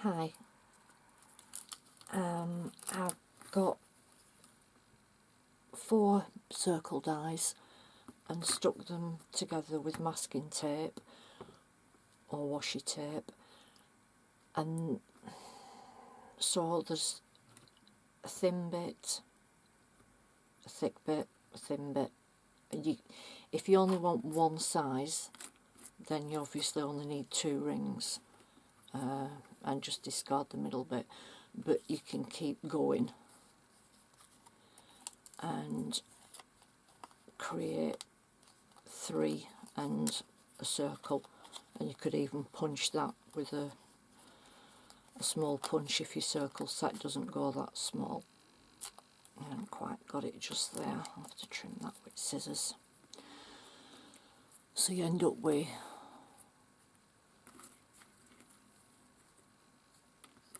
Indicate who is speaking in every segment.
Speaker 1: Hi, I've got 4 circle dies and stuck them together with masking tape or washi tape, and so there's a thin bit, a thick bit, a thin bit, and if you only want one size then you obviously only need 2 rings and just discard the middle bit, but you can keep going and create 3 and a circle, and you could even punch that with a small punch if your circle set doesn't go that small. I haven't quite got it just there, I'll have to trim that with scissors. So you end up with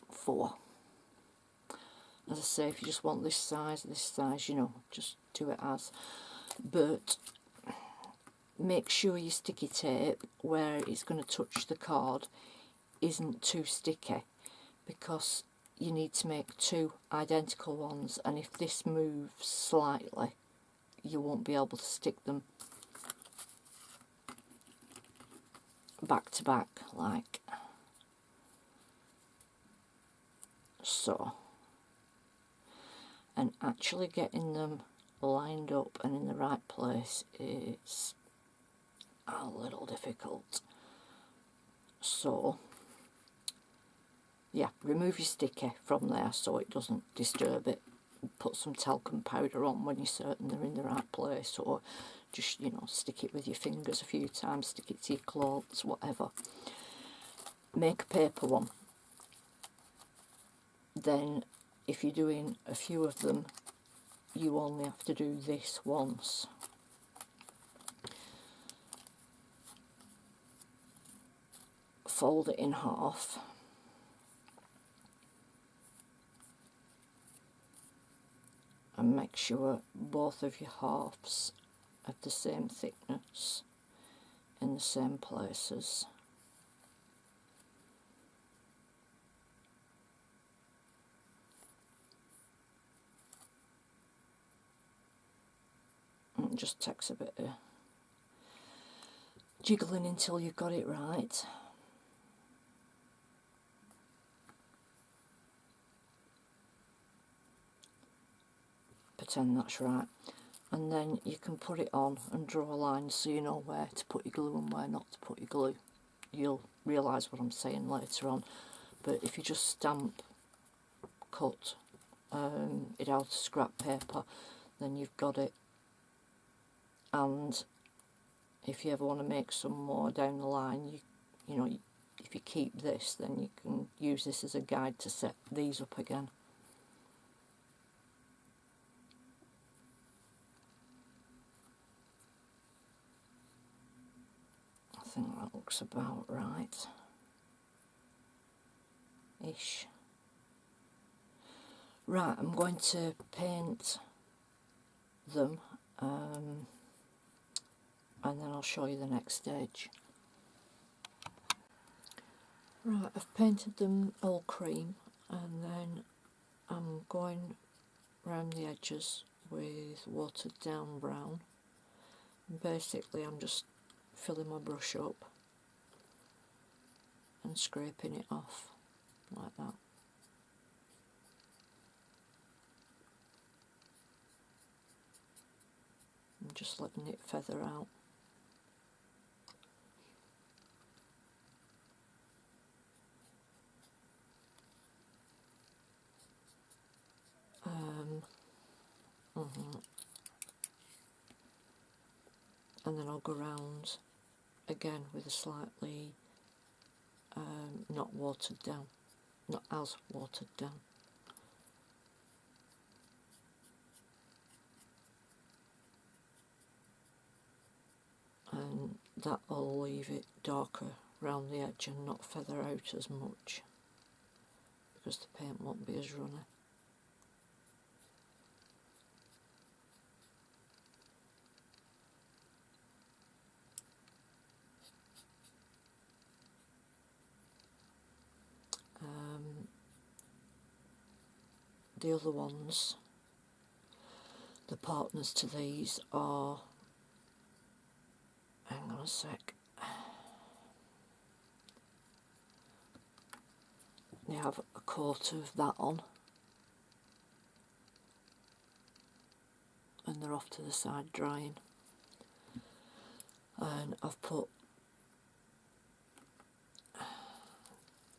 Speaker 1: 4. As I say, if you just want this size, you know, just do it as. But make sure your sticky tape, where it's going to touch the card, isn't too sticky, because you need to make 2 identical ones, and if this moves slightly you won't be able to stick them back to back like so. And actually getting them lined up and in the right place is a little difficult. So yeah, remove your sticky from there so it doesn't disturb it. Put some talcum powder on when you're certain they're in the right place, or just, you know, stick it with your fingers a few times, stick it to your clothes, whatever. Make a paper one. Then if you're doing a few of them, you only have to do this once. Fold it in half. And make sure both of your halves have the same thickness in the same places. And it just takes a bit of jiggling until you've got it right. Pretend that's right, and then you can put it on and draw a line so you know where to put your glue and where not to put your glue. You'll realise what I'm saying later on, but if you just stamp cut it out of scrap paper, then you've got it. And if you ever want to make some more down the line, you know, if you keep this, then you can use this as a guide to set these up again. I think that looks about right, ish. Right, I'm going to paint them and then I'll show you the next stage. Right, I've painted them all cream, and then I'm going round the edges with watered down brown. And basically I'm just filling my brush up and scraping it off like that. And just letting it feather out. And then I'll go round again with a slightly not watered down, not as watered down. And that will leave it darker round the edge and not feather out as much, because the paint won't be as runny. the other ones, the partners to these, are, hang on a sec, they have a coat of that on, and they're off to the side drying. And I've put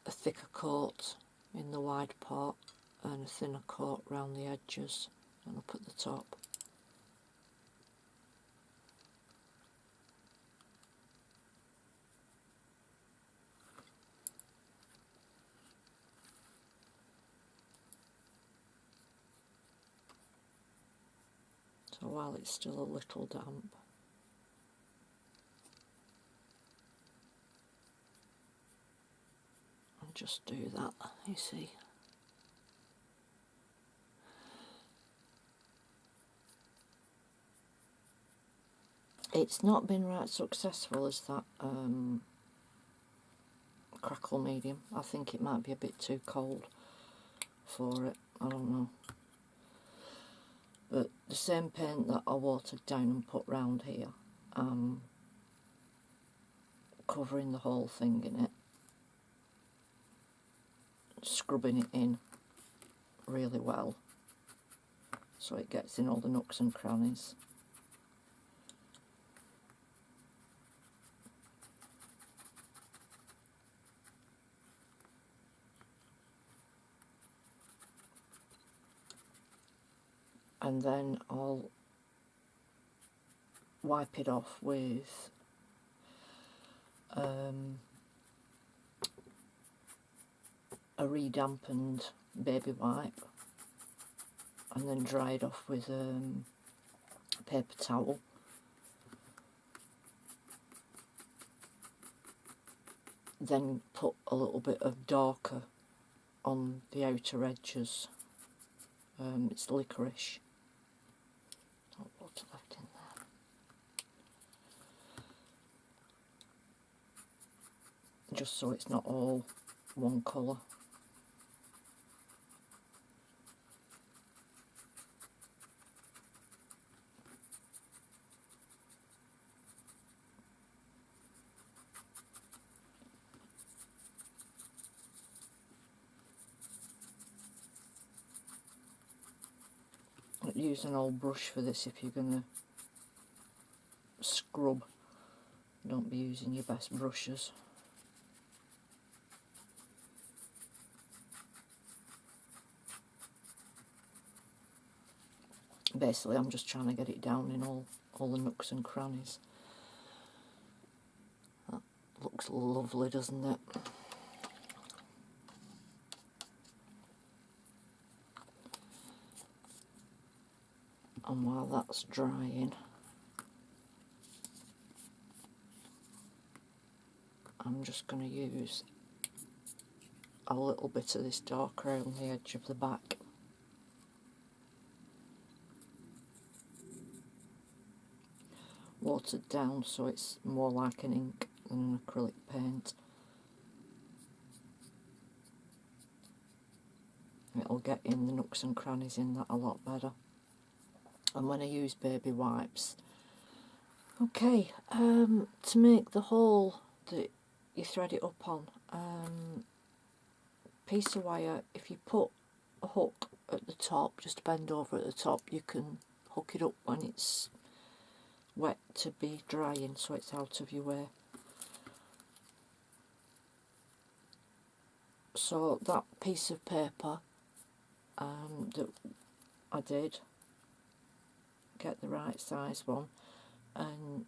Speaker 1: a thicker coat in the wide part and a thinner coat round the edges and up at the top. So while it's still a little damp, I'll just do that, you see. It's not been right successful as that crackle medium. I think it might be a bit too cold for it, I don't know. But the same paint that I watered down and put round here, covering the whole thing in it, scrubbing it in really well so it gets in all the nooks and crannies. And then I'll wipe it off with a redampened baby wipe, and then dry it off with a paper towel. Then put a little bit of darker on the outer edges. It's licorice. Not water left in there. Just so it's not all one colour. Use an old brush for this if you're going to scrub. Don't be using your best brushes. Basically, I'm just trying to get it down in all the nooks and crannies. That looks lovely, doesn't it? And while that's drying, I'm just going to use a little bit of this dark around the edge of the back. Watered down so it's more like an ink than an acrylic paint. It'll get in the nooks and crannies in that a lot better. And when I use baby wipes, okay, to make the hole that you thread it up on, piece of wire, if you put a hook at the top, just bend over at the top, you can hook it up when it's wet to be drying so it's out of your way. So that piece of paper that I did, get the right size one and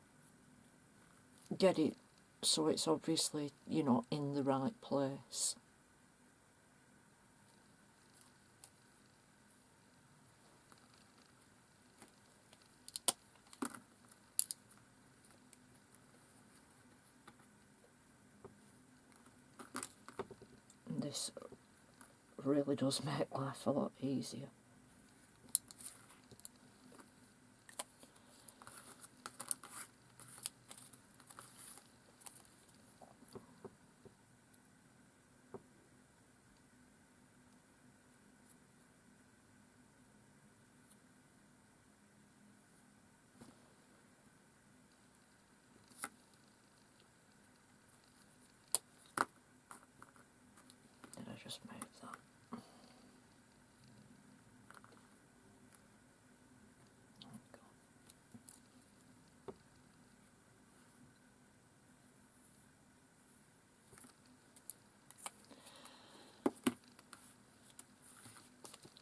Speaker 1: get it so it's obviously, you know, in the right place. And this really does make life a lot easier. just move that.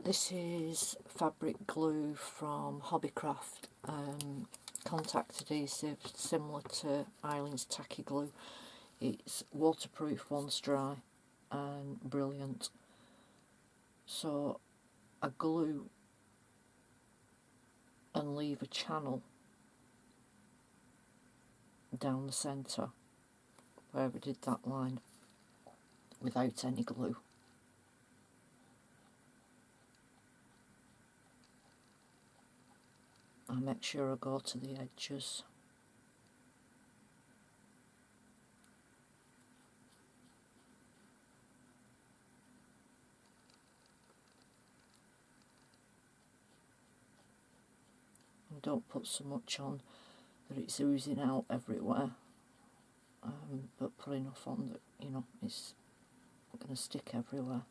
Speaker 1: This is fabric glue from Hobbycraft, contact adhesive similar to Eileen's tacky glue. It's waterproof once dry and brilliant. So I glue and leave a channel down the centre where we did that line without any glue. I make sure I go to the edges. And don't put so much on that it's oozing out everywhere, but put enough on that, you know, it's going to stick everywhere.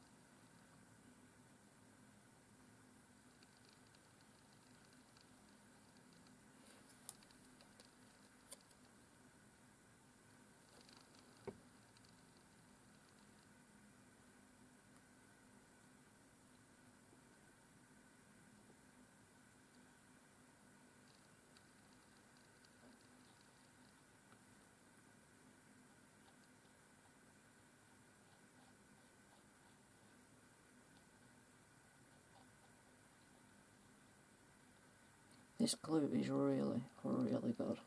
Speaker 1: This glue is really, really good.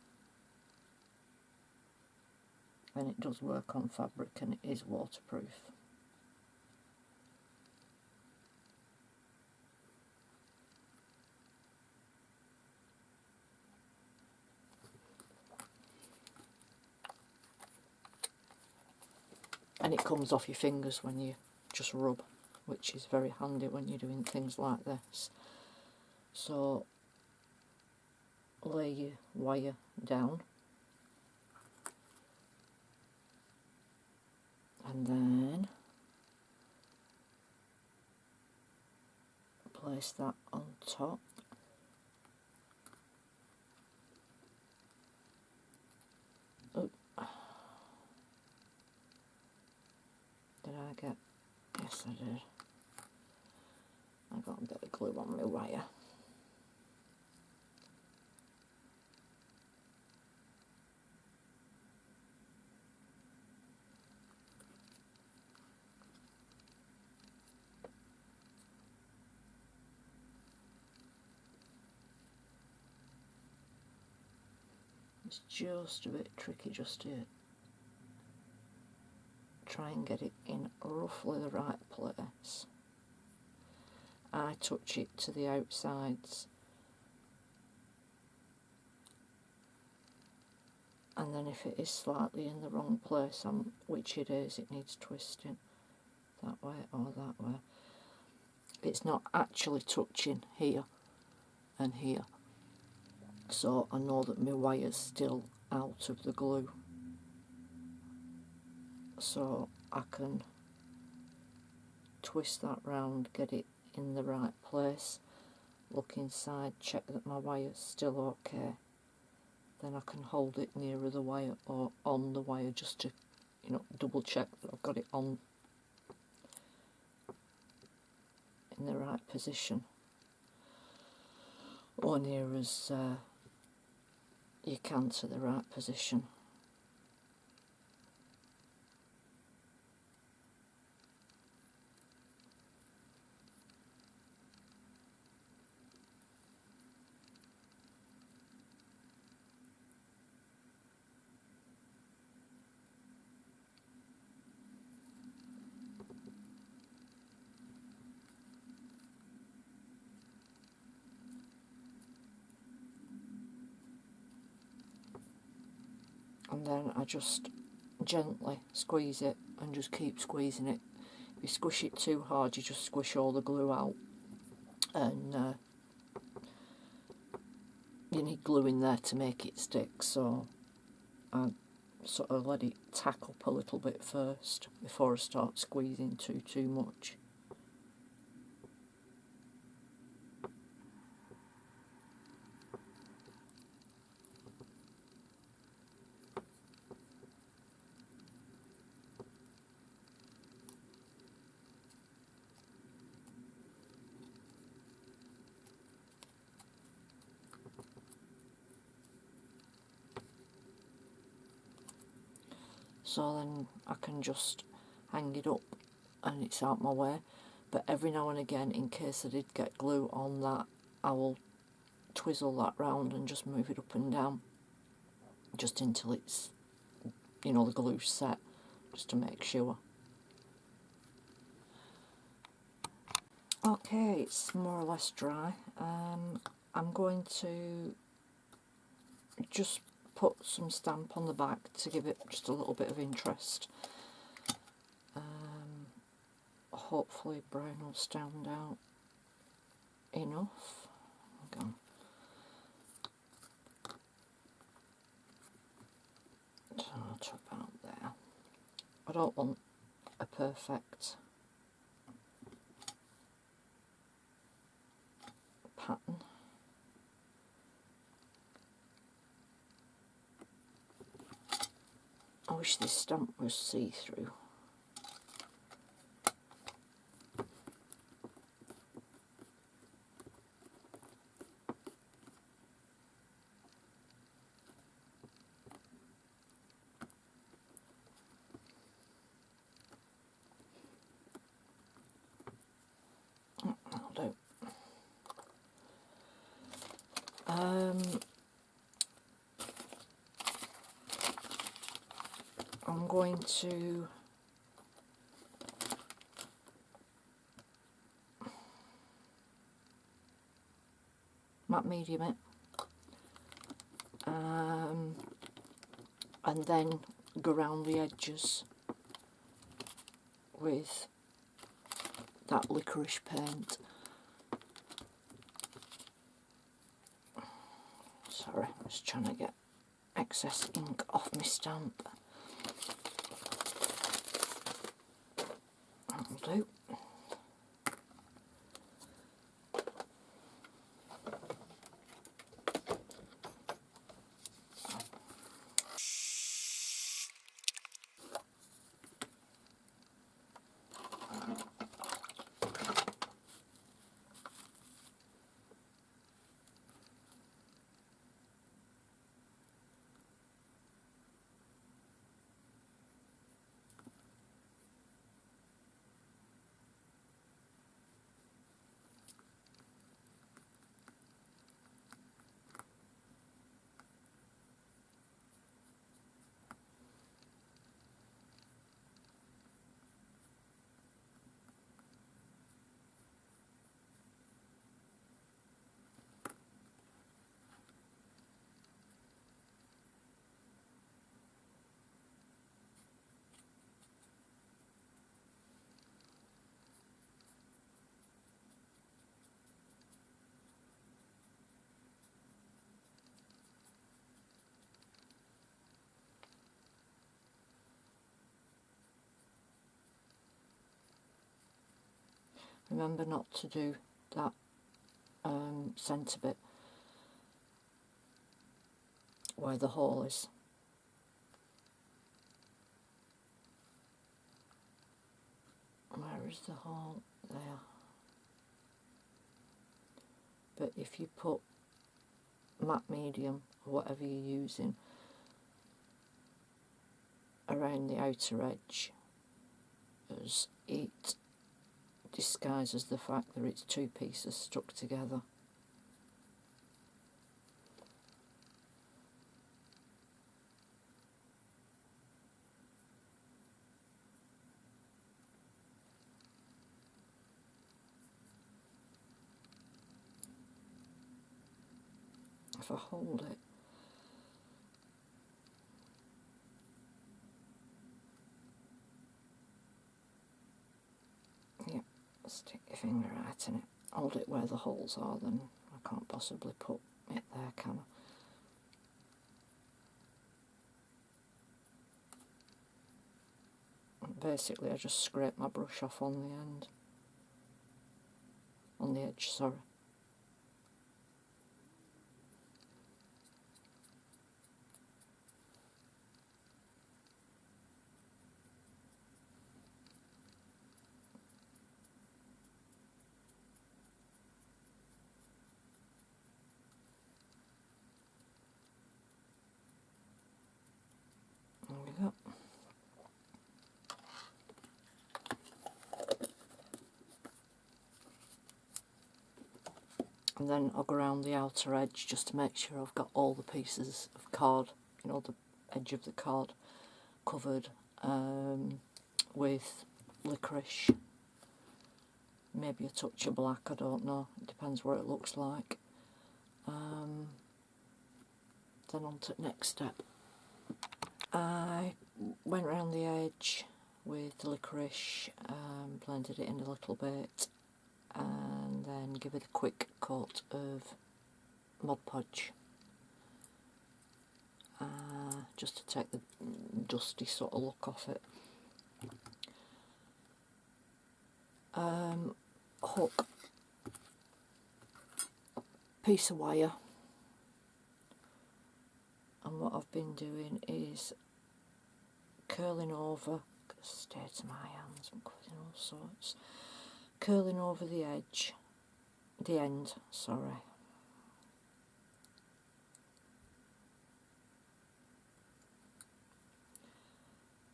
Speaker 1: And it does work on fabric and it is waterproof. And it comes off your fingers when you just rub, which is very handy when you're doing things like this. So lay your wire down and then place that on top. Oh. Did I get? Yes, I did. I got a bit of glue on my wire. It's just a bit tricky just to try and get it in roughly the right place. I touch it to the outsides and then if it is slightly in the wrong place, which it is, it needs twisting that way or that way. It's not actually touching here and here, so I know that my wire's still out of the glue, so I can twist that round, get it in the right place, look inside, check that my wire's still okay, then I can hold it nearer the wire or on the wire just to, you know, double check that I've got it on in the right position, or near as you can to the right position. And then I just gently squeeze it and just keep squeezing it. If you squish it too hard, you just squish all the glue out, and you need glue in there to make it stick, so I sort of let it tack up a little bit first before I start squeezing too much. So then I can just hang it up and it's out my way. But every now and again, in case I did get glue on that, I will twizzle that round and just move it up and down, just until it's, you know, the glue's set, just to make sure. Okay, it's more or less dry. I'm going to just put some stamp on the back to give it just a little bit of interest. Hopefully brown will stand out enough. Hang on. So to about there. I don't want a perfect pattern. I wish this stamp was see-through. That'll do. I'm going to matte medium it, and then go around the edges with that licorice paint. Sorry, I'm just trying to get excess ink off my stamp. That'll do. Remember not to do that centre bit where the hole is. Where is the hole? There. But if you put matte medium or whatever you're using around the outer edge, as it disguises the fact that it's two pieces stuck together. If I hold it, yeah, stick your finger right in it, hold it where the holes are, then I can't possibly put it there, can I? basically I just scrape my brush off on the end, on the edge, sorry. There we go. And then I'll go around the outer edge just to make sure I've got all the pieces of card, you know, the edge of the card covered with licorice, maybe a touch of black, I don't know, it depends what it looks like. Then on to the next step. I went around the edge with the licorice, blended it in a little bit, and then give it a quick coat of Mod Podge, just to take the dusty sort of look off it. Hook, piece of wire, and what I've been doing is curling over, state of my hands, I'm cutting all sorts, curling over the edge, the end, sorry.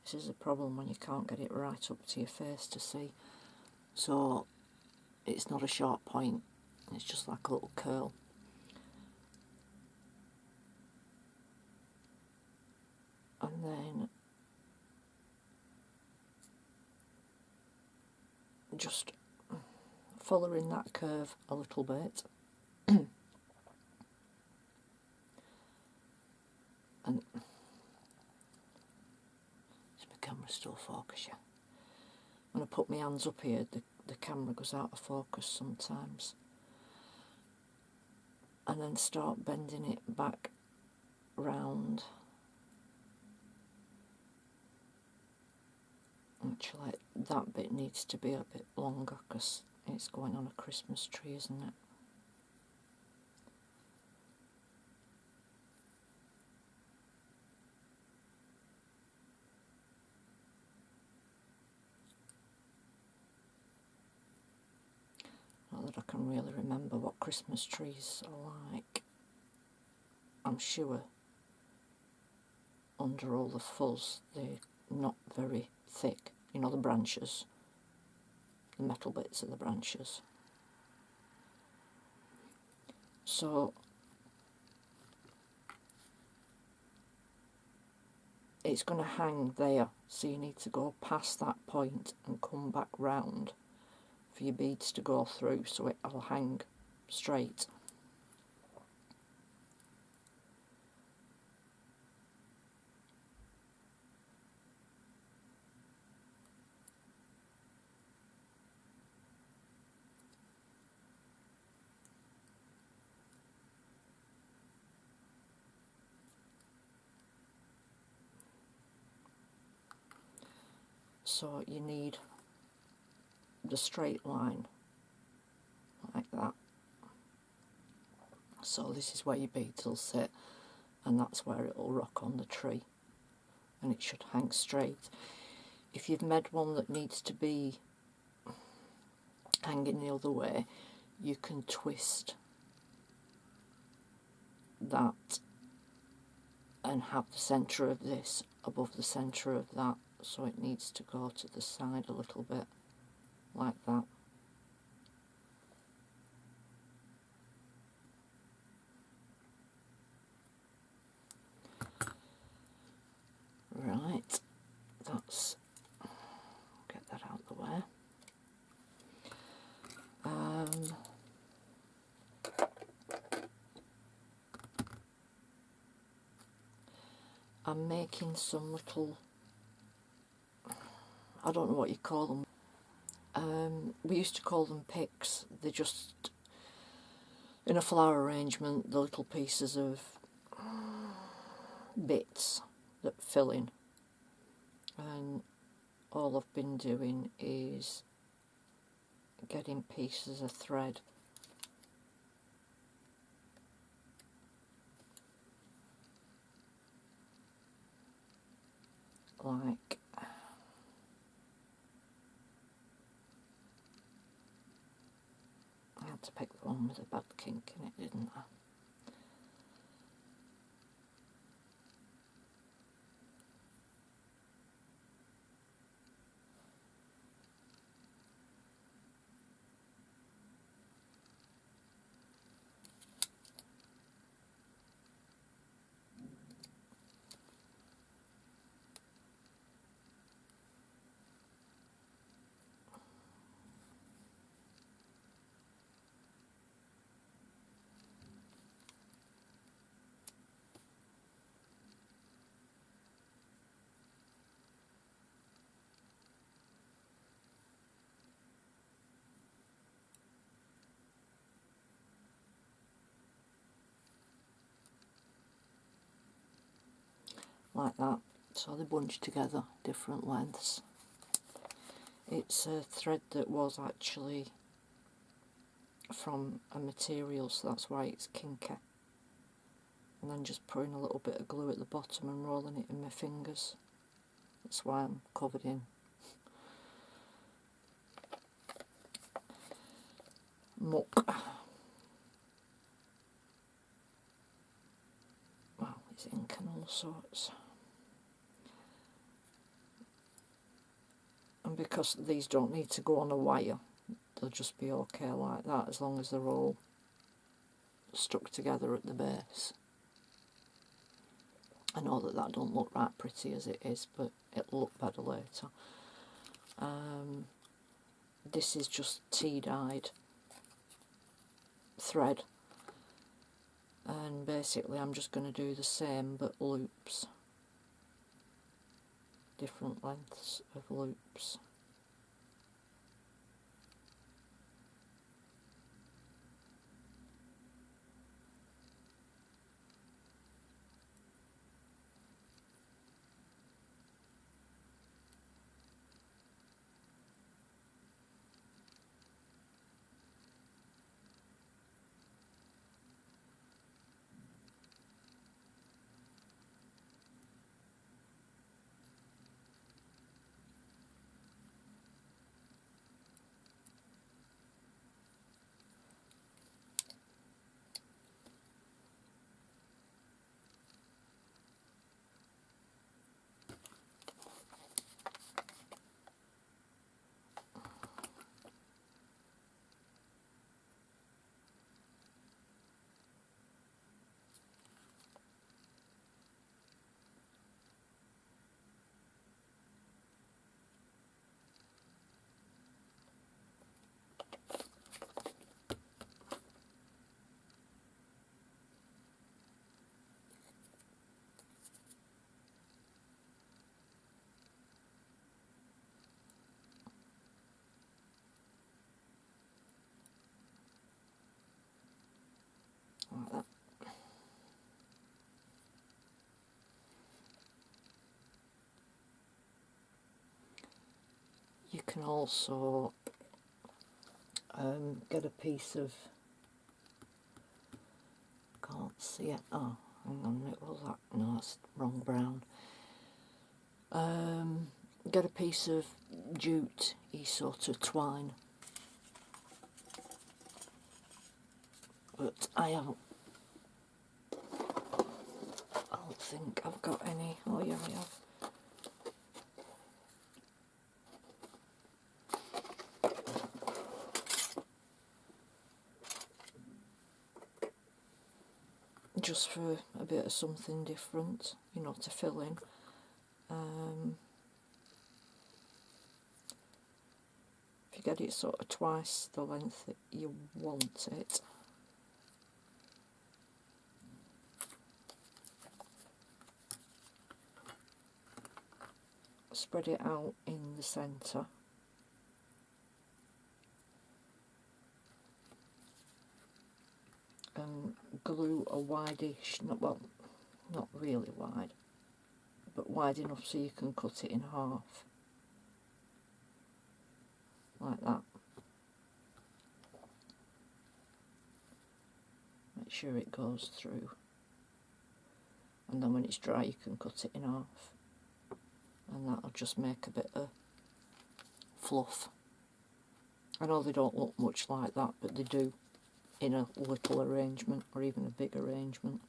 Speaker 1: This is a problem when you can't get it right up to your face to see, so it's not a sharp point, it's just like a little curl. And then just following that curve a little bit and is my camera still focus? Yeah. When I put my hands up here, the camera goes out of focus sometimes. And then start bending it back round. Actually, that bit needs to be a bit longer because it's going on a Christmas tree, isn't it? Not that I can really remember what Christmas trees are like. I'm sure under all the fuzz they're not very thick. You know, the branches, the metal bits of the branches. So it's going to hang there, so you need to go past that point and come back round for your beads to go through, so it'll hang straight. So you need the straight line like that. So this is where your beads will sit, and that's where it will rock on the tree, and it should hang straight. If you've made one that needs to be hanging the other way, you can twist that and have the centre of this above the centre of that, so it needs to go to the side a little bit like that. Right, that's, get that out of the way. I'm making some little, I don't know what you call them. We used to call them picks. They're just, in a flower arrangement, the little pieces of bits that fill in. And all I've been doing is getting pieces of thread like I had to pick the one with a bad kink in it, didn't I? Like that, so they bunch together, different lengths. It's a thread that was actually from a material, so that's why it's kinky. And then just putting a little bit of glue at the bottom and rolling it in my fingers. That's why I'm covered in muck. Well, it's ink and all sorts. And because these don't need to go on a wire, they'll just be okay like that, as long as they're all stuck together at the base. I know that that don't look right pretty as it is, but it'll look better later. This is just tea-dyed thread, and basically I'm just going to do the same but loops, different lengths of loops. Like that. You can also get a piece of, can't see it, oh hang on, it was that, no that's wrong brown. Get a piece of jute-y sort of twine, but I don't think I've got any. Oh yeah, I have. Just for a bit of something different, you know, to fill in. If you get it sort of twice the length that you want it, spread it out in the centre, and glue a wideish, well, not really wide, but wide enough so you can cut it in half. like that. Make sure it goes through, and then when it's dry you can cut it in half, and that'll just make a bit of fluff. I know they don't look much like that, but they do in a little arrangement or even a big arrangement.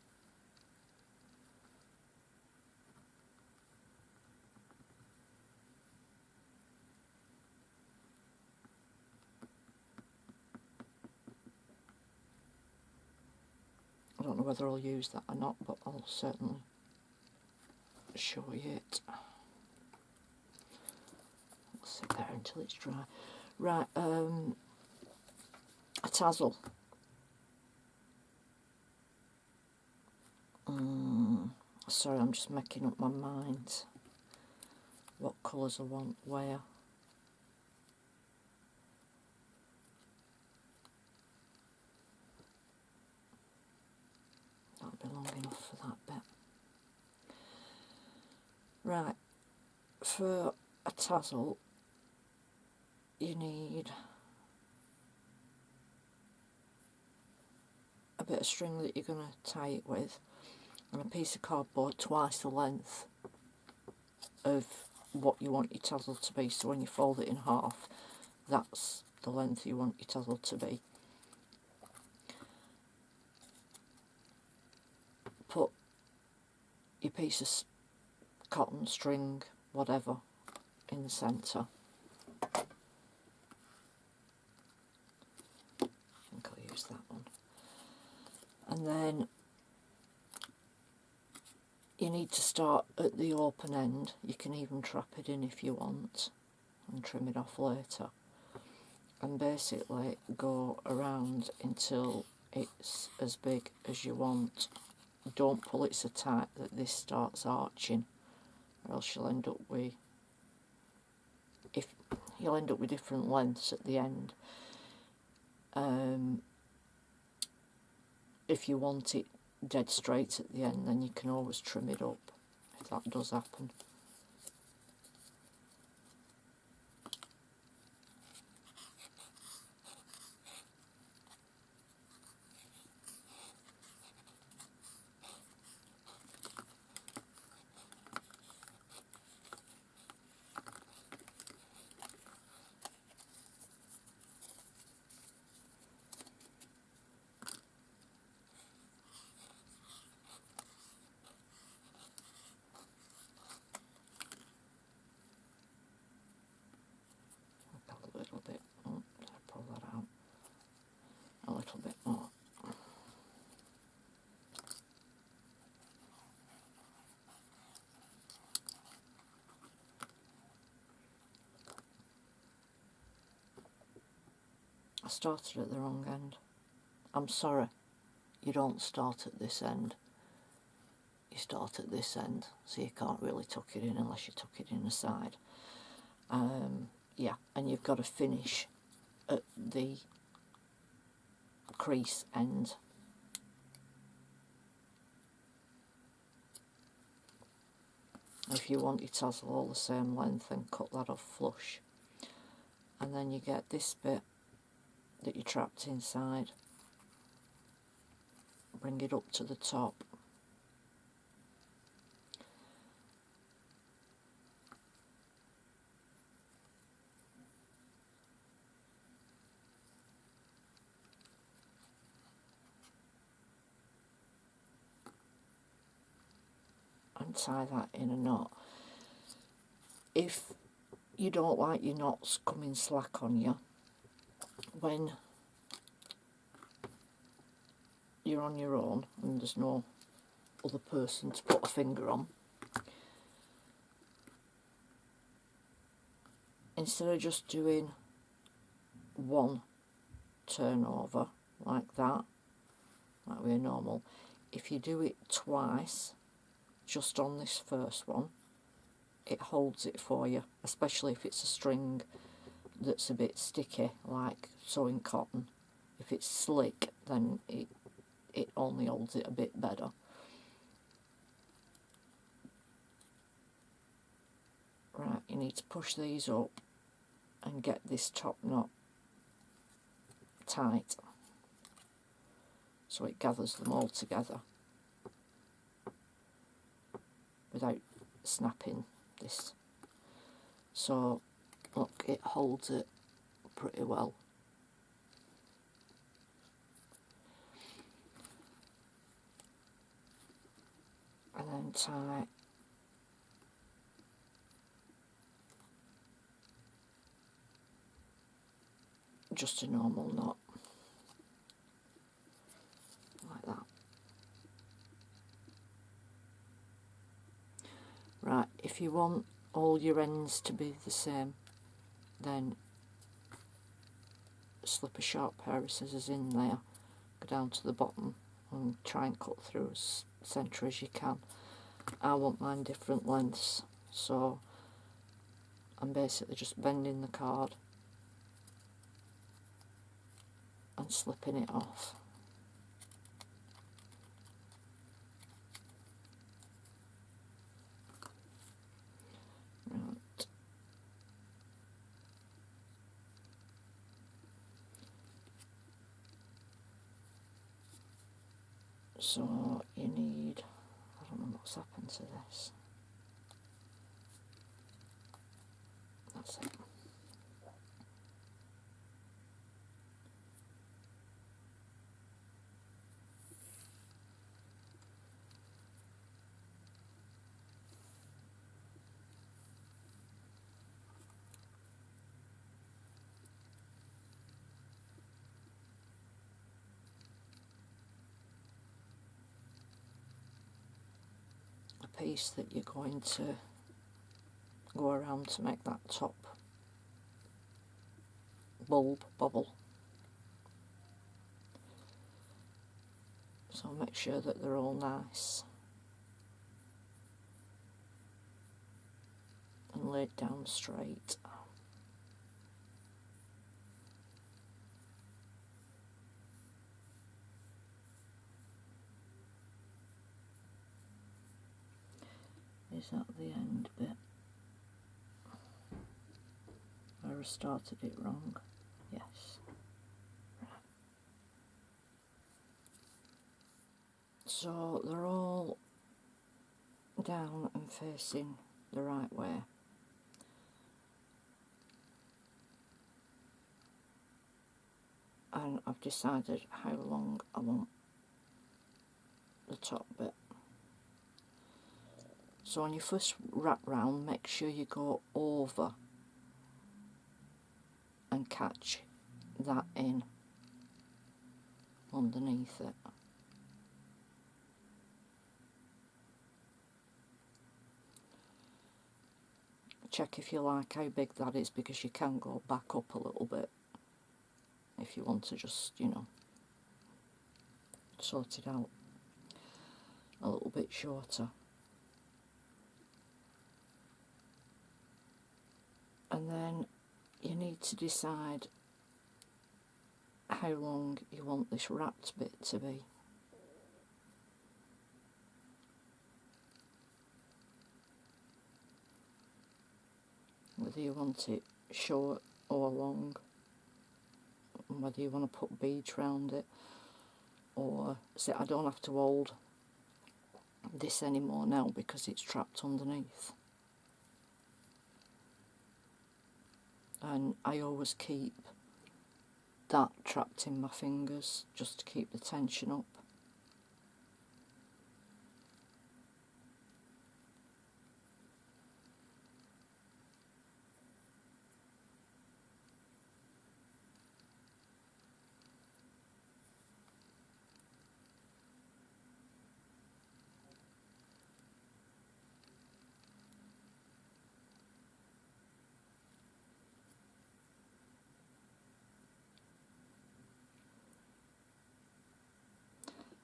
Speaker 1: I don't know whether I'll use that or not, but I'll certainly show you it. I'll sit there until it's dry. Right, a tassel. Sorry, I'm just making up my mind what colours I want where. That'll be long enough for that bit. Right, for a tassel you need a bit of string that you're going to tie it with, and a piece of cardboard twice the length of what you want your tassel to be, so when you fold it in half, that's the length you want your tassel to be. Put your piece of cotton, string, whatever, in the centre. I think I'll use that one. And then you need to start at the open end. You can even trap it in if you want and trim it off later, and basically go around until it's as big as you want. Don't pull it so tight that this starts arching, or else you'll end up with different lengths at the end. If you want it dead straight at the end, then you can always trim it up if that does happen. A little bit. Oh, pull that out. A little bit more. I started at the wrong end. I'm sorry, you don't start at this end. You start at this end, so you can't really tuck it in unless you tuck it in the side. Yeah, and you've got to finish at the crease end. If you want your tassel all the same length, then cut that off flush. And then you get this bit that you trapped inside. Bring it up to the top. And tie that in a knot. If you don't like your knots coming slack on you, when you're on your own and there's no other person to put a finger on, instead of just doing one turnover like that, like we're normal, if you do it twice, just on this first one, it holds it for you, especially if it's a string that's a bit sticky, like sewing cotton. If it's slick, then it only holds it a bit better. Right, you need to push these up and get this top knot tight so it gathers them all together without snapping this. So look, it holds it pretty well. And then tie just a normal knot like that. Right, if you want all your ends to be the same, then slip a sharp pair of scissors in there, go down to the bottom and try and cut through as centre as you can. I want mine different lengths, so I'm basically just bending the card and slipping it off. Right. So you need, I don't know what's happened to this. That's it. A piece that you're going to go around to make that top bauble. So make sure that they're all nice and laid down straight. Is that the end bit? I started it wrong. Yes. Right. So they're all down and facing the right way. And I've decided how long I want the top bit. So on your first wrap round, make sure you go over and catch that in underneath it. Check if you like how big that is, because you can go back up a little bit if you want to just, you know, sort it out a little bit shorter. And then you need to decide how long you want this wrapped bit to be. Whether you want it short or long, and whether you want to put beads round it, or say I don't have to hold this anymore now because it's trapped underneath. And I always keep that trapped in my fingers just to keep the tension up.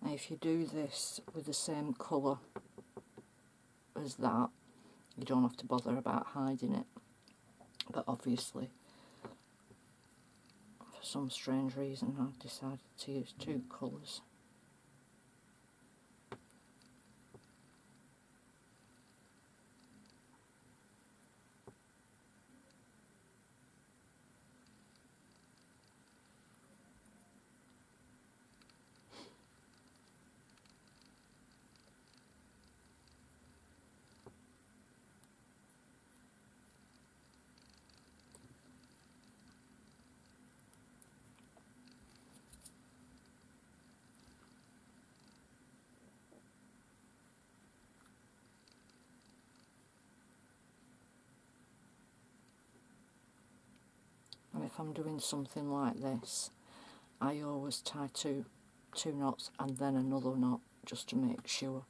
Speaker 1: Now if you do this with the same colour as that, you don't have to bother about hiding it. But obviously, for some strange reason, I've decided to use two colours. if I'm doing something like this, I always tie two knots and then another knot just to make sure.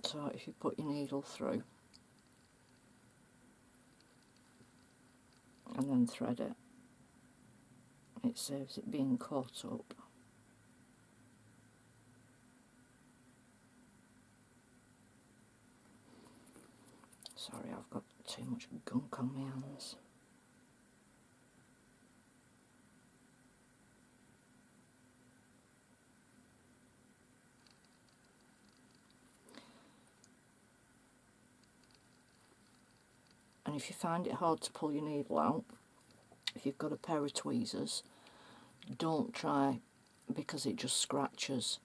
Speaker 1: So if you put your needle through and then thread it, it saves it being caught up. Sorry, I've got too much gunk on my hands. And if you find it hard to pull your needle out, if you've got a pair of tweezers, don't try, because it just scratches.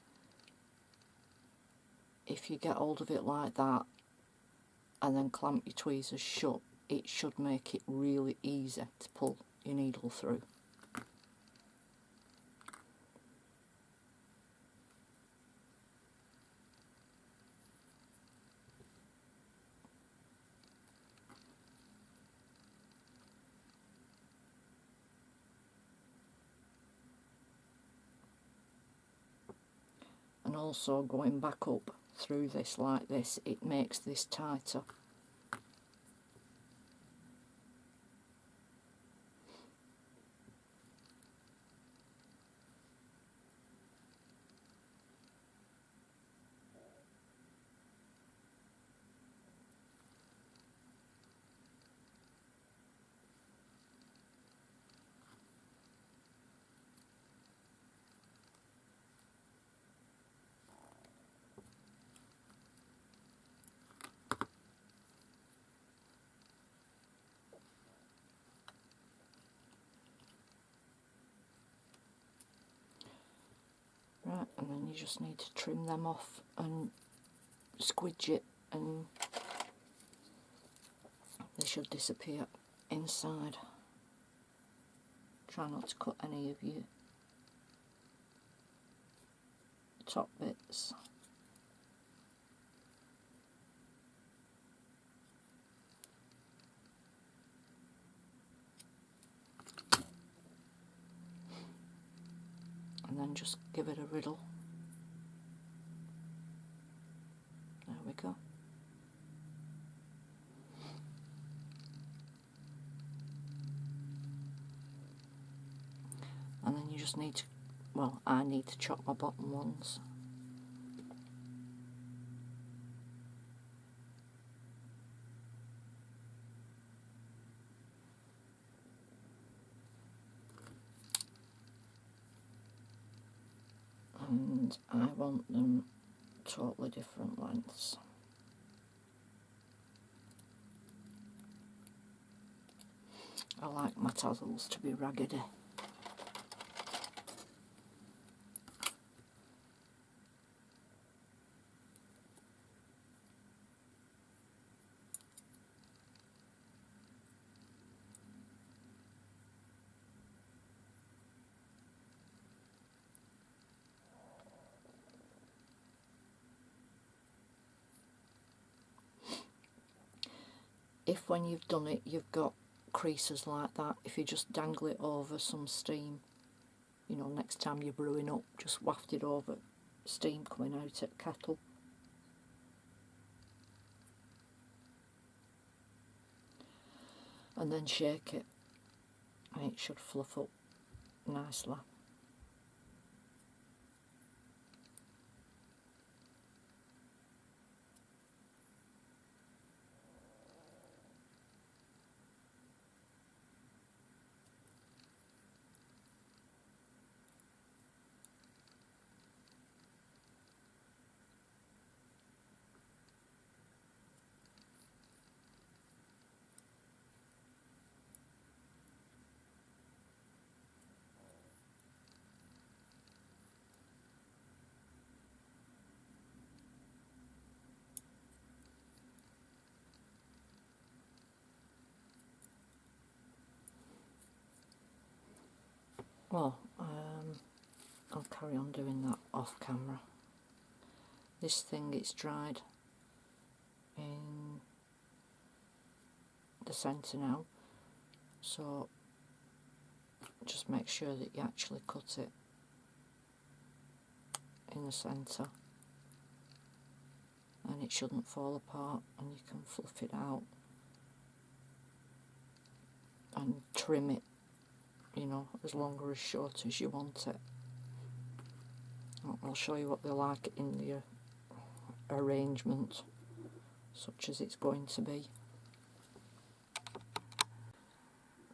Speaker 1: If you get hold of it like that and then clamp your tweezers shut, it should make it really easy to pull your needle through. And also going back up through this like this, it makes this tighter. Right, and then you just need to trim them off and squidge it, and they should disappear inside. Try not to cut any of your top bits. And then just give it a riddle. There we go. And then you just need to, well, I need to chop my bottom ones. And I want them totally different lengths. I like my tassels to be raggedy. If when you've done it you've got creases like that, if you just dangle it over some steam, you know, next time you're brewing up, just waft it over steam coming out at kettle. And then shake it and it should fluff up nicely. Well, I'll carry on doing that off camera. This thing, it's dried in the centre now, so just make sure that you actually cut it in the centre, and it shouldn't fall apart, and you can fluff it out and trim it, you know, as long or as short as you want it. I'll show you what they're like in the arrangement, such as it's going to be.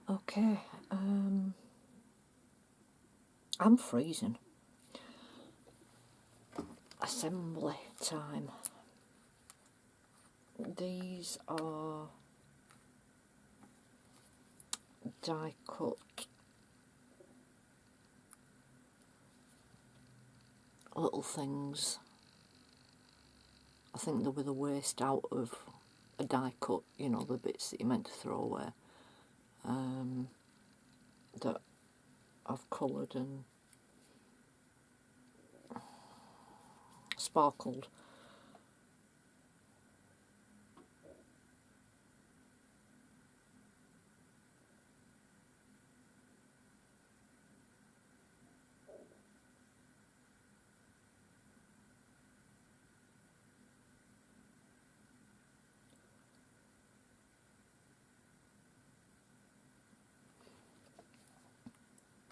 Speaker 1: Okay, I'm freezing. Assembly time. These are die cut little things. I think they were the waste out of a die cut, you know, the bits that you're meant to throw away, that I've coloured and sparkled.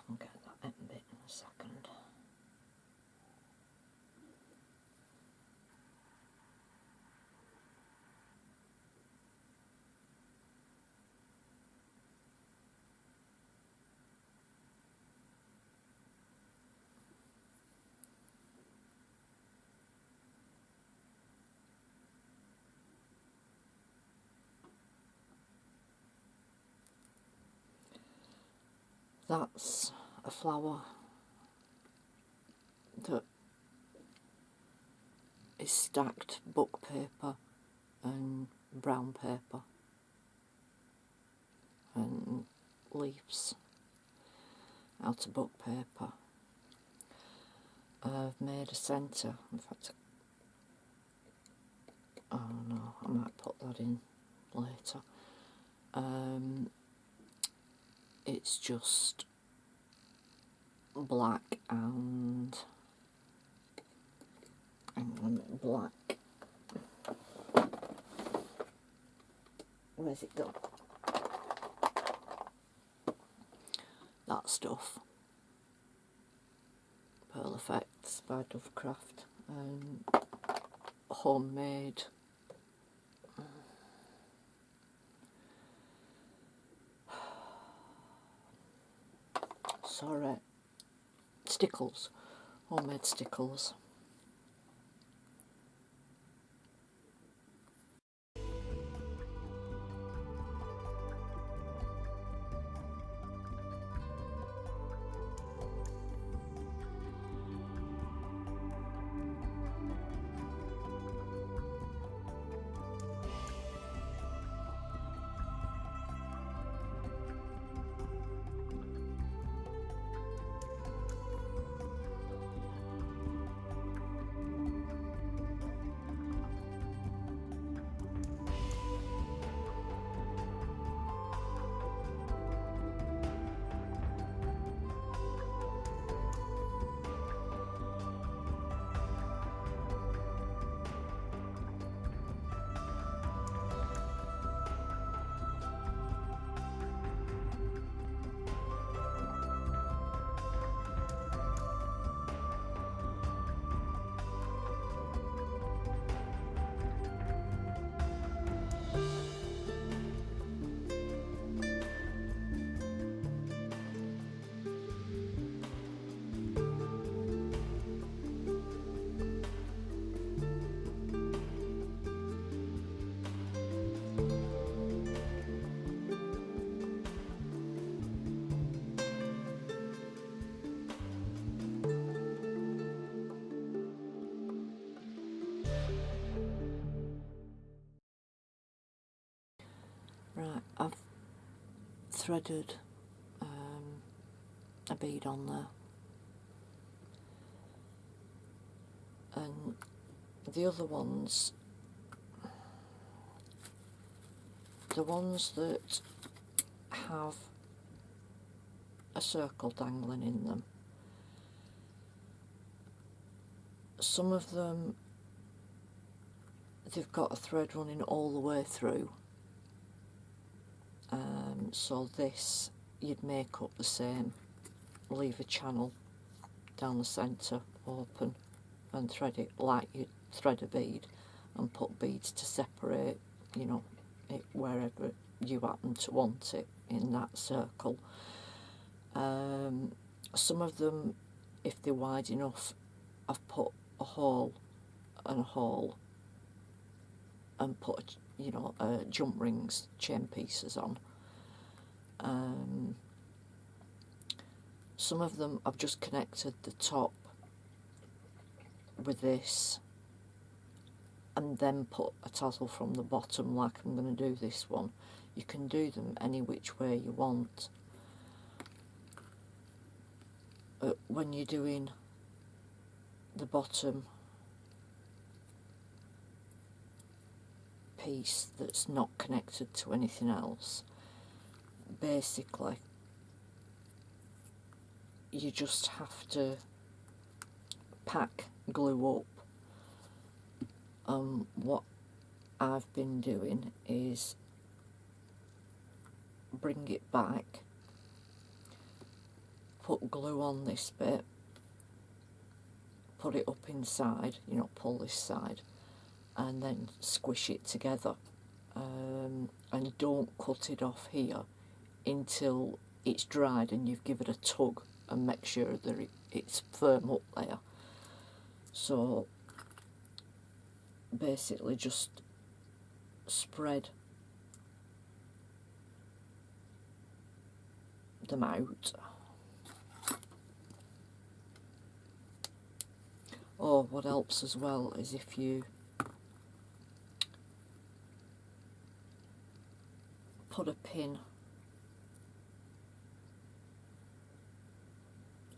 Speaker 1: I'll get that end bit in a second. That's a flower that is stacked book paper and brown paper and leaves out of book paper. I've made a centre. In fact, oh no, I might put that in later. It's just black and black. Where's it gone? That stuff. Pearl Effects by Dovecraft, and homemade stickles, homemade stickles. Right, I've threaded a bead on there. And the other ones, the ones that have a circle dangling in them, some of them they've got a thread running all the way through, so this you'd make up the same, leave a channel down the centre open and thread it like you'd thread a bead, and put beads to separate, you know, it wherever you happen to want it in that circle. Some of them, if they're wide enough, I've put a hole and a hole and put, you know, jump rings, chain pieces on. Some of them I've just connected the top with this and then put a tassel from the bottom like I'm going to do this one. You can do them any which way you want. When you're doing the bottom piece that's not connected to anything else, basically you just have to pack glue up. What I've been doing is bring it back, put glue on this bit, put it up inside, you know, pull this side, and then squish it together. And don't cut it off here until it's dried and you've given it a tug and make sure that it's firm up there. So basically just spread them out. Or what helps as well is if you put a pin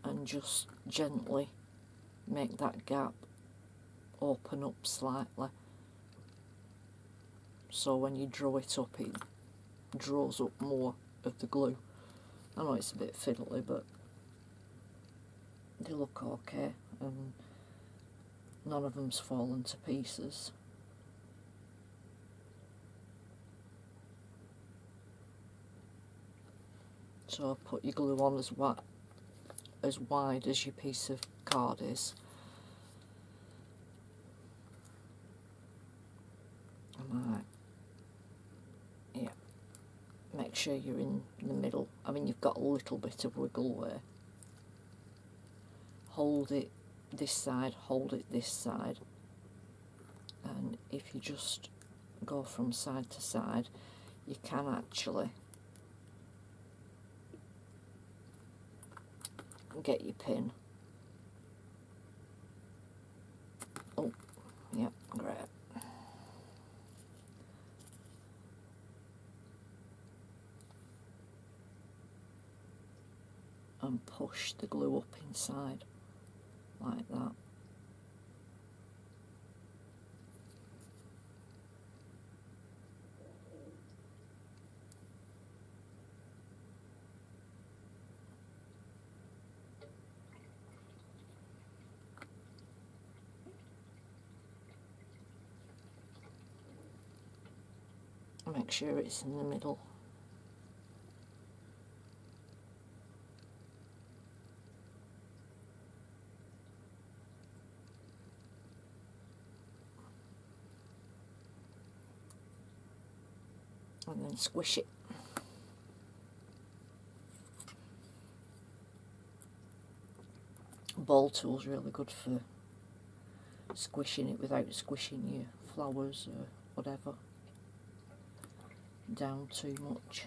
Speaker 1: and just gently make that gap open up slightly, so when you draw it up it draws up more of the glue. I know it's a bit fiddly, but they look okay and none of them's fallen to pieces. So put your glue on as wide as your piece of card is. Yeah, make sure you're in the middle. I mean, you've got a little bit of wiggle there. Hold it this side, hold it this side, and if you just go from side to side, you can actually get your pin. Oh, yeah, great. And push the glue up inside like that. Make sure it's in the middle. And then squish it. Ball tool's really good for squishing it without squishing your flowers or whatever down too much.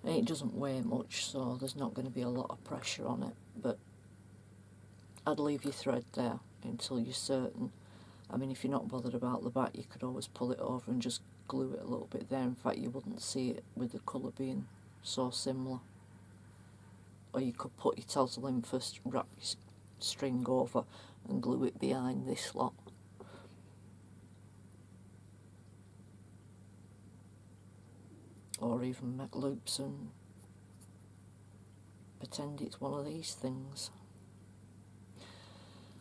Speaker 1: And it doesn't weigh much, so there's not going to be a lot of pressure on it, but I'd leave your thread there until you're certain. I mean, if you're not bothered about the back, you could always pull it over and just glue it a little bit there. In fact, you wouldn't see it with the colour being so similar. Or you could put your tassel in first, wrap your string over and glue it behind this lot. Or even make loops and pretend it's one of these things.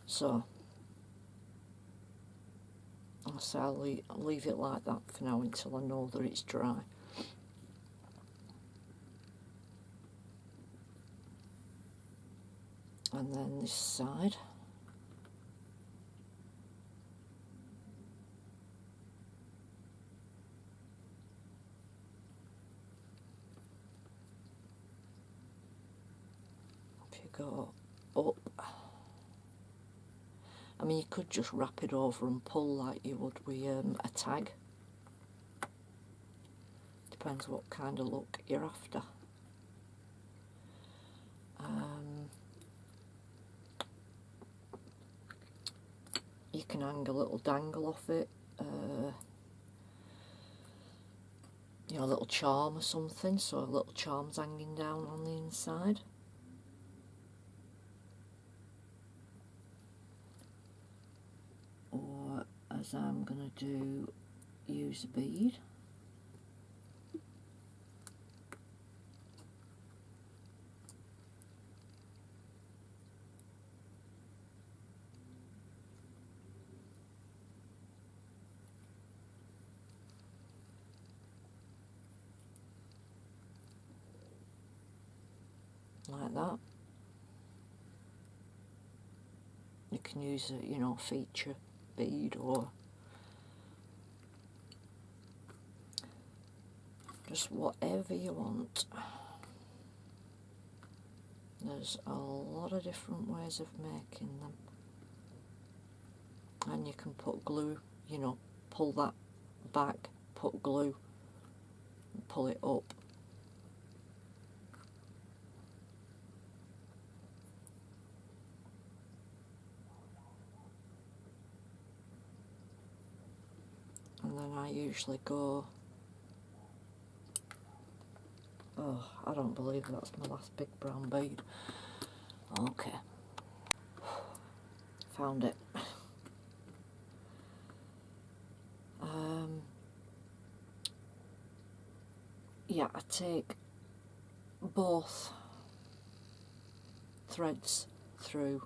Speaker 1: So I'll leave it like that for now until I know that it's dry. And then this side. If you go up, I mean, you could just wrap it over and pull like you would with a tag. Depends what kind of look you're after. You can hang a little dangle off it, you know, a little charm or something, so a little charm's hanging down on the inside. Or, as I'm going to do, use a bead. Like that. You can use a, you know, feature bead or just whatever you want. There's a lot of different ways of making them. And you can put glue, you know, pull that back, put glue, and pull it up. And then I usually go, oh, I don't believe that's my last big brown bead. Okay, found it. Yeah, I take both threads through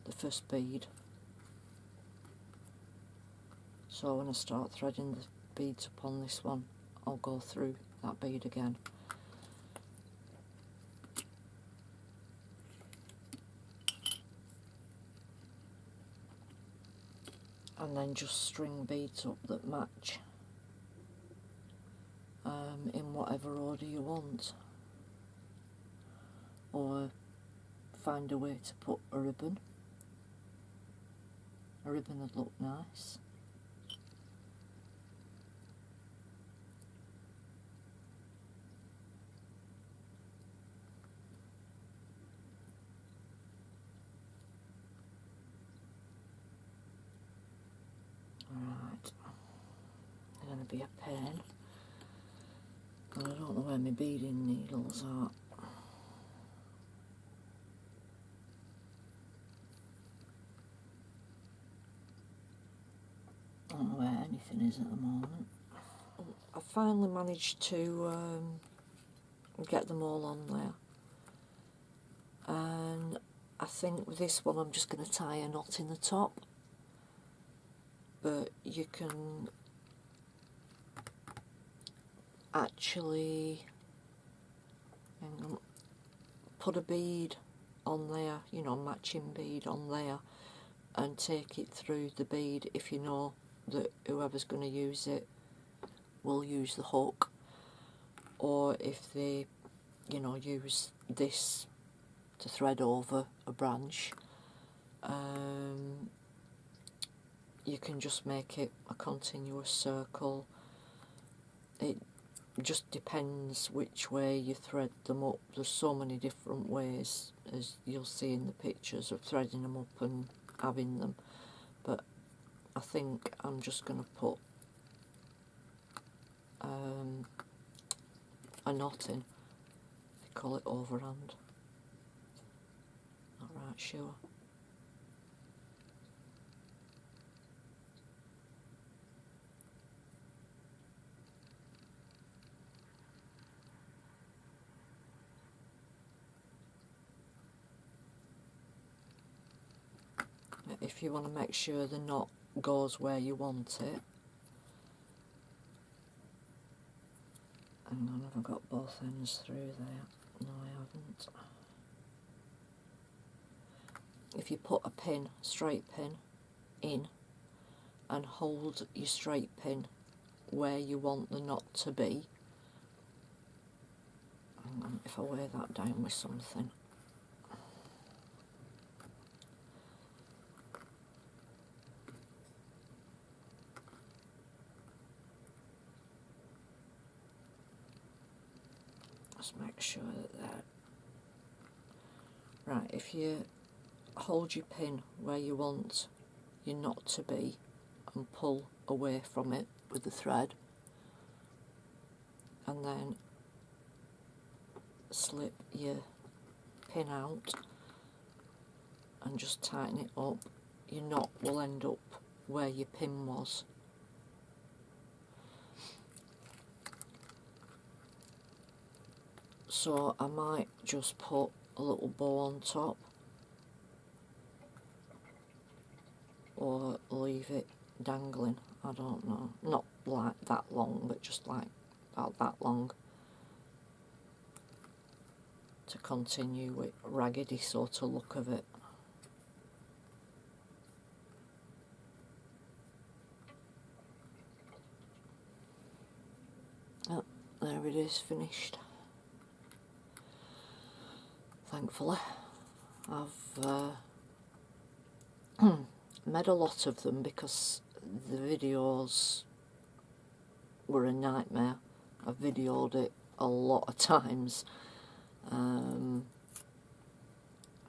Speaker 1: the first bead. So when I start threading the beads upon this one, I'll go through that bead again. And then just string beads up that match in whatever order you want. Or find a way to put a ribbon. A ribbon would look nice. Right, they're going to be a pain. And I don't know where my beading needles are. I don't know where anything is at the moment. I finally managed to get them all on there. And I think with this one I'm just going to tie a knot in the top. But you can actually put a bead on there, you know, matching bead on there, and take it through the bead if you know that whoever's going to use it will use the hook, or if they, you know, use this to thread over a branch, you can just make it a continuous circle. It just depends which way you thread them up. There's so many different ways, as you'll see in the pictures, of threading them up and having them, but I think I'm just going to put a knot in call it overhand. Not right sure. If you want to make sure the knot goes where you want it. Hang on, have I got both ends through there? No, I haven't. If you put a pin, straight pin, in and hold your straight pin where you want the knot to be. Hang on, if I weigh that down with something. Just make sure that right, if you hold your pin where you want your knot to be and pull away from it with the thread, and then slip your pin out and just tighten it up, your knot will end up where your pin was. So I might just put a little bow on top, or leave it dangling, I don't know, not like that long, but just like about that long, to continue with raggedy sort of look of it. Oh, there it is, finished. Thankfully, I've made a lot of them because the videos were a nightmare. I've videoed it a lot of times, and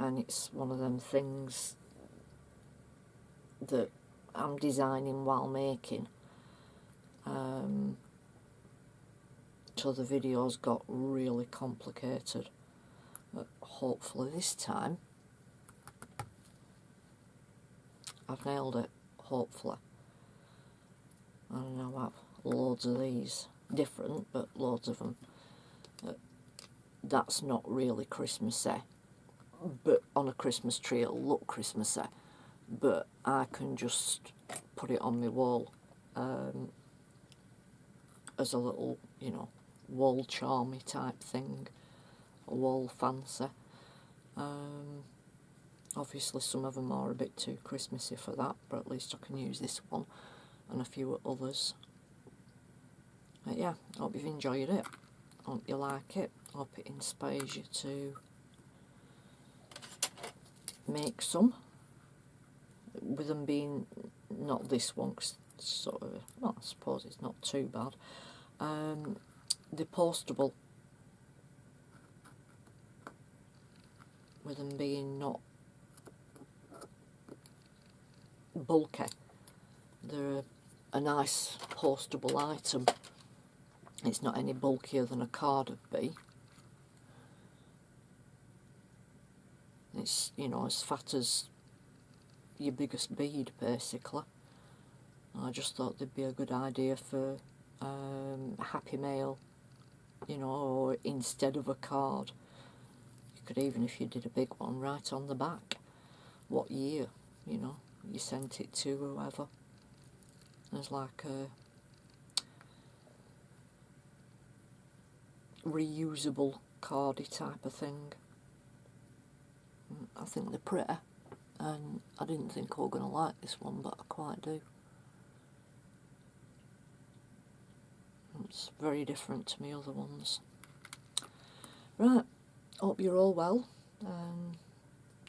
Speaker 1: it's one of them things that I'm designing while making, so the videos got really complicated. But hopefully this time I've nailed it, hopefully. I don't know, I have loads of these, different, but loads of them. That's not really Christmassy, but on a Christmas tree it'll look Christmassy, but I can just put it on my wall as a little, you know, wall charmy type thing, a wall fancy. Obviously some of them are a bit too Christmassy for that, but at least I can use this one and a few others. But yeah, hope you've enjoyed it, hope you like it, hope it inspires you to make some, with them being not this one, cause sort of, well, I suppose it's not too bad. The postable, with them being not bulky, they're a nice postable item. It's not any bulkier than a card would be. It's, you know, as fat as your biggest bead, basically. I just thought they'd be a good idea for a Happy Mail, you know, or instead of a card. You could even, if you did a big one, write on the back what year, you know, you sent it to whoever. There's like a reusable cardy type of thing. I think they're pretty, and I didn't think I was going to like this one, but I quite do. It's very different to my other ones. Right, hope you're all well,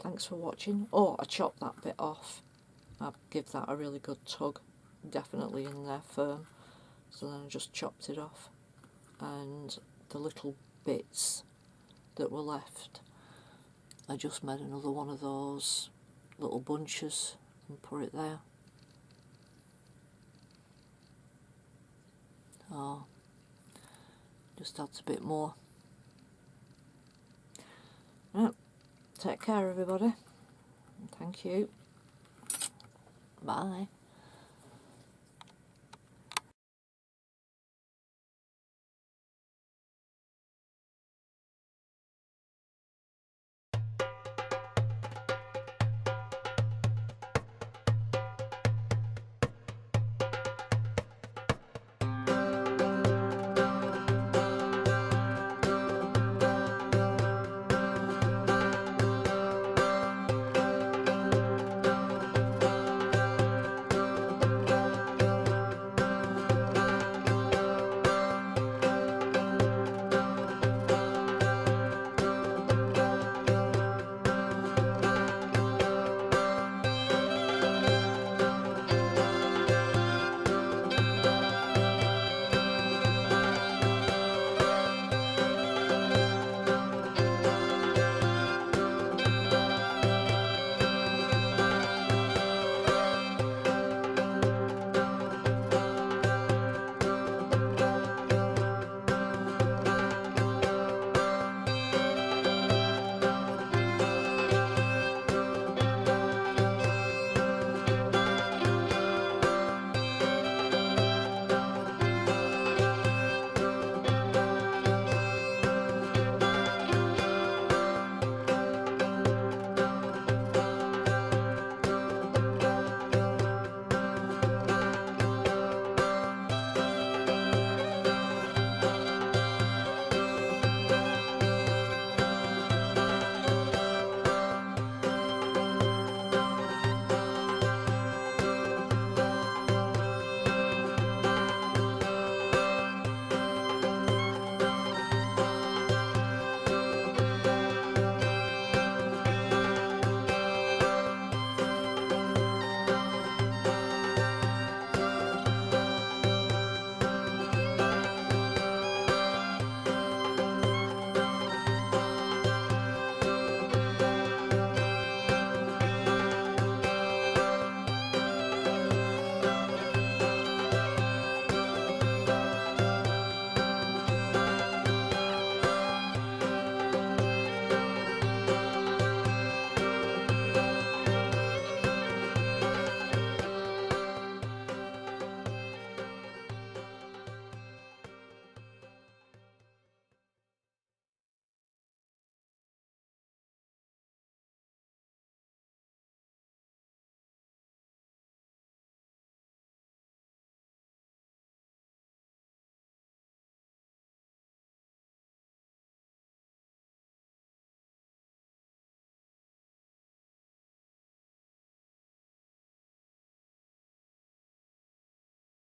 Speaker 1: thanks for watching. Oh, I chopped that bit off. I'll give that a really good tug, definitely in there firm. So then I just chopped it off, and the little bits that were left, I just made another one of those little bunches and put it there. Oh, just adds a bit more Right, take care everybody. Thank you. Bye.